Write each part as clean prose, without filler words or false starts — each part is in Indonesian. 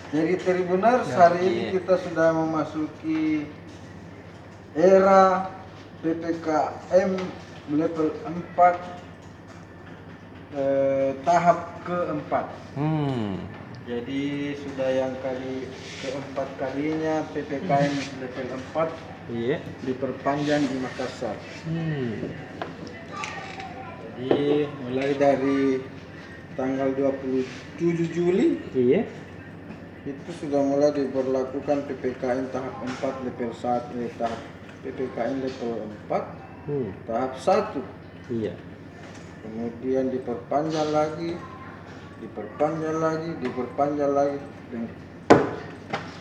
Jadi Tribuners, hari ini kita sudah memasuki era PPKM level 4 tahap keempat. Jadi sudah yang keempat kalinya PPKM level 4 diperpanjang di Makassar. Jadi mulai dari tanggal 27 Juli itu sudah mulai diberlakukan PPKM tahap 4 level 1 tahap PPKM level 4 tahap 1. Kemudian diperpanjang lagi dan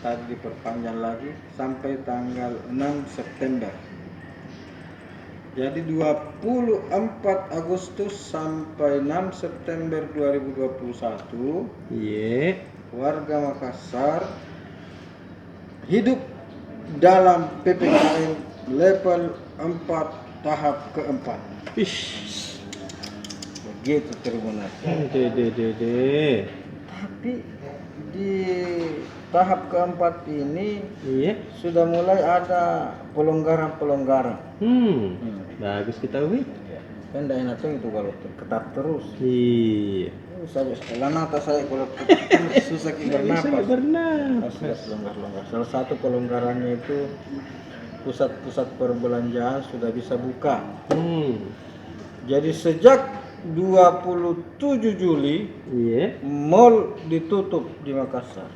tadi diperpanjang lagi sampai tanggal 6 September. Jadi 24 Agustus sampai 6 September 2021 warga Makassar hidup dalam PPKM level 4 tahap keempat. Begitu Tribuners. Tapi di tahap keempat ini sudah mulai ada pelonggaran. Bagus kita Wi. Kan dah enak itu kalau ketat terus. Saya kalau terus susah bernapas. Harus longgar. Salah satu pelonggarannya itu pusat-pusat perbelanjaan sudah bisa buka. Jadi sejak 27 Juli mall ditutup di Makassar.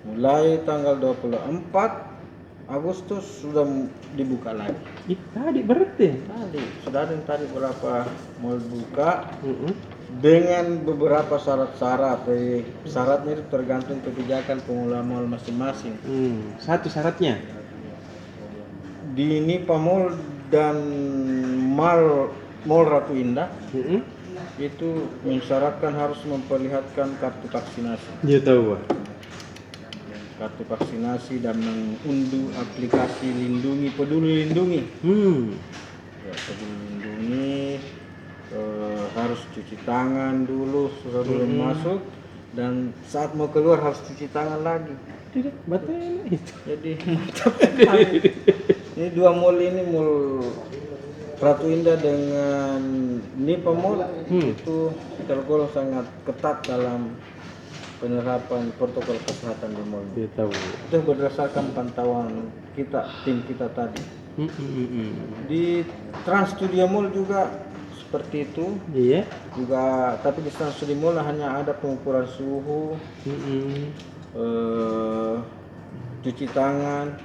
Mulai tanggal 24 Agustus sudah dibuka lagi. Tadi berarti? Tadi sudah ada beberapa mall buka dengan beberapa syarat-syarat. Syaratnya itu tergantung kebijakan pengelola mall masing-masing. Satu syaratnya? Di Nipa Mall dan Mall Ratu Indah itu mensyaratkan harus memperlihatkan kartu vaksinasi. Dia tahu Pak. Kartu vaksinasi dan mengunduh aplikasi Peduli Lindungi. Peduli Lindungi harus cuci tangan dulu sebelum masuk dan saat mau keluar harus cuci tangan lagi. Tidak, betul itu. Jadi mantap sekali. Ini dua mall ini, Mall Ratu Indah dengan Nipa Mall itu tergolong sangat ketat dalam penerapan protokol kesehatan di mall. Tahu. Itu berdasarkan pantauan tim kita tadi. Di Trans Studio Mall juga seperti itu. Juga, tapi di Trans Studio Mall hanya ada pengukuran suhu, cuci tangan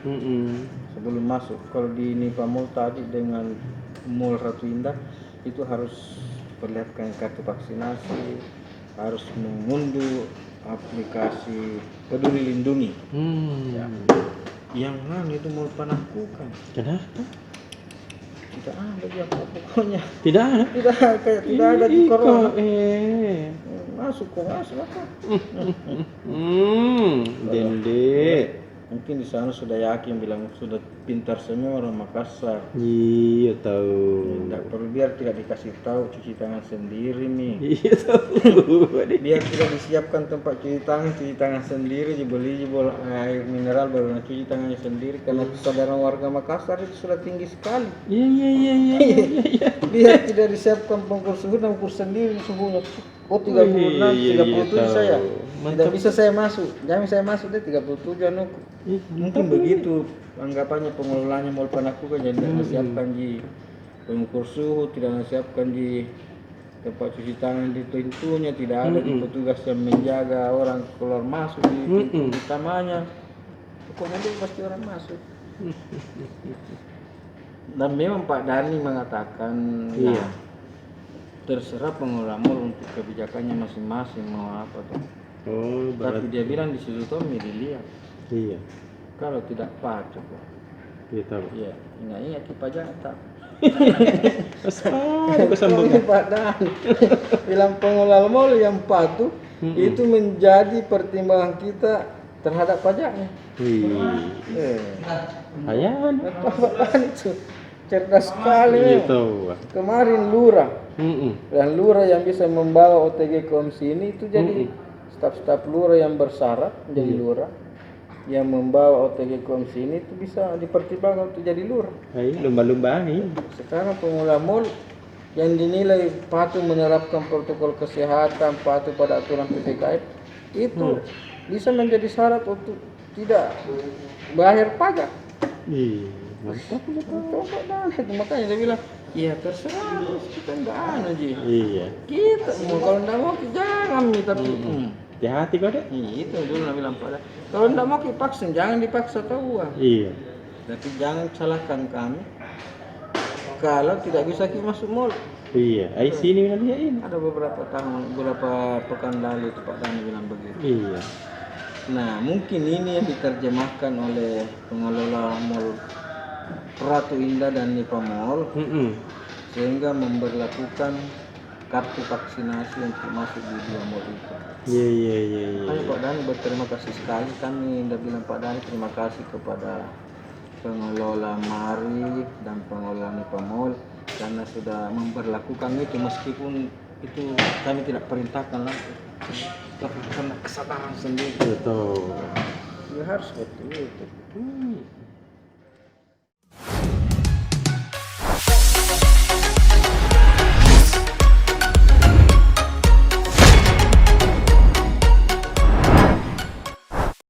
sebelum masuk. Kalau di Nipa Mall tadi dengan Mall Ratu Indah itu harus perlihatkan kartu vaksinasi, harus mengunduh aplikasi Peduli Lindungi. Yang mana itu mau panakukan? Kenapa? Tidak ada dia pokoknya. Tidak ada di corona. Masuk apa? Dende. Mungkin di sana sudah yakin bilang sudah pintar semua orang Makassar. Iya tahu. Tidak perlu, biar tidak dikasih tahu cuci tangan sendiri nih. Iya tahu. Biar tidak disiapkan tempat cuci tangan sendiri, dibeli air mineral baru cuci tangannya sendiri karena kesadaran warga Makassar itu sudah tinggi sekali. Iya. Biar tidak disiapkan pengukur suhu dan ukur sendiri suhunya. 36, 37 saya. Tidak bisa saya masuk. Jangan saya masuk deh 37 anu. Mungkin begitu anggapannya pengelolanya Mall Panakukan, jadi tidak disiapkan di pengukur suhu, tidak disiapkan di tempat cuci tangan di pintunya, tidak ada di petugas yang menjaga orang keluar masuk di pintu utamanya. Pokoknya dia pasti orang masuk. Dan memang Pak Dani mengatakan terserah pengelola mall untuk kebijakannya masing-masing mau apa tuh. Tapi dia bilang di situ tuh dilihat. Iya. Kalau tidak patuh, Tahu. iya, ingat pajak tak. Kesambungan. Pak Dan bilang pengelola mall yang patuh itu menjadi pertimbangan kita terhadap pajaknya. Ayan. Pak itu cerdas sekali. Kemarin lurah dan lurah yang bisa membawa OTG Komsi ini itu jadi staf-staf lurah yang bersyarat menjadi lurah, yang membawa OTG Komsi ini itu bisa dipertimbangkan untuk jadi lurah. Ayo lumba-lumba ini. Sekarang pengelola mal yang dinilai patuh menerapkan protokol kesehatan, patuh pada aturan PPKM itu bisa menjadi syarat untuk tidak bayar pajak. Ih, mantap. Coba dah, itu makanya dia bilang, ya terserah, kita enggak anu Ji. Iya. Kita mau kalau enggak mau jangan Mi, tapi Hati-hati kau deh. itu dulu nak bilang pada. Kalau enggak mau dipaksa, jangan dipaksa tahu. Iya. Tapi jangan salahkan kami kalau tidak bisa kita masuk mall. Iya. Ayo sini nanti ya ini. Ada beberapa pekan lalu itu Pak Dani bilang begitu. Iya. Nah, mungkin ini yang diterjemahkan oleh pengelola mall Ratu Indah dan Nipa Mall sehingga memberlakukan kartu vaksinasi untuk masuk di dua mall itu. Iya. Kami Pak Dani berterima kasih sekali. Kami sudah bilang Pak Dani terima kasih kepada pengelola Mari dan pengelola Nipa Mall karena sudah memberlakukan itu meskipun itu kami tidak perintahkan langsung. Tapi karena kesadaran sendiri. Betul. Ya harus seperti itu.